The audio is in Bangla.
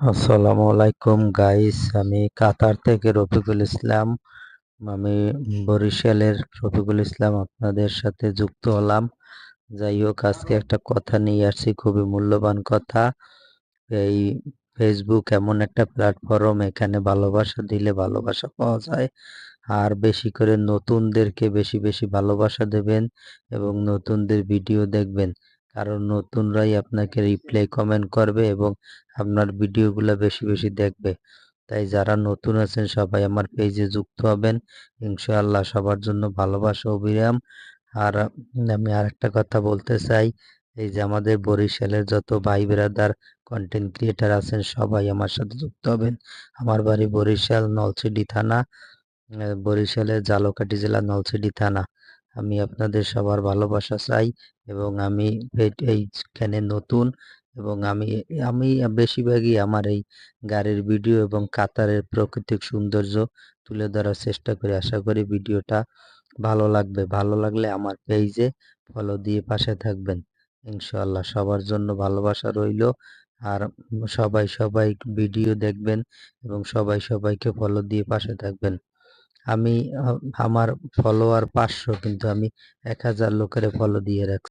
আসসালামু আলাইকুম গাইস, আমি কাতার থেকে রফিকুল ইসলাম। আমি বরিশালের রফিকুল ইসলাম আপনাদের সাথে যুক্ত হলাম। যাই হোক, আজকে একটা কথা নিয়ে আসছি, খুবই মূল্যবান কথা। এই ফেসবুক এমন একটা প্ল্যাটফর্ম, এখানে ভালোবাসা দিলে ভালোবাসা পাওয়া যায়। আর বেশি করে নতুনদেরকে বেশি বেশি ভালোবাসা দেবেন এবং নতুনদের ভিডিও দেখবেন, কারণ নতুনরাই আপনাকে রিপ্লাই কমেন্ট করবে এবং আপনার ভিডিওগুলো বেশি বেশি দেখবে। তাই যারা নতুন আছেন সবাই আমার পেজে যুক্ত হবেন। ইনশাআল্লাহ সবার জন্য ভালোবাসা অবিরাম। আর আমি আরেকটা কথা বলতে চাই, এই যে আমাদের বরিশালের যত ভাই ব্রাদার কন্টেন্ট ক্রিয়েটার আছেন সবাই আমার সাথে যুক্ত হবেন। আমার বাড়ি বরিশাল নলছিটি থানা, বরিশালের ঝালকাঠি জেলা নলছিটি থানা। আমি আপনাদের সবার ভালোবাসা চাই এবং আমি এইখানে নতুন, এবং আমি আমি বেশিরভাগই আমার এই গাড়ির ভিডিও এবং কাতারের প্রাকৃতিক সৌন্দর্য তুলে ধরার চেষ্টা করি। আশা করি ভিডিওটা ভালো লাগবে। ভালো লাগলে আমার পেজে ফলো দিয়ে পাশে থাকবেন। ইনশাআল্লাহ সবার জন্য ভালোবাসা রইল। আর সবাই সবাই ভিডিও দেখবেন এবং সবাই সবাইকে ফলো দিয়ে পাশে থাকবেন। আমি আমার ফলোয়ার 500, কিন্তু আমি 1000 লোকের ফলো দিয়ে রাখছি।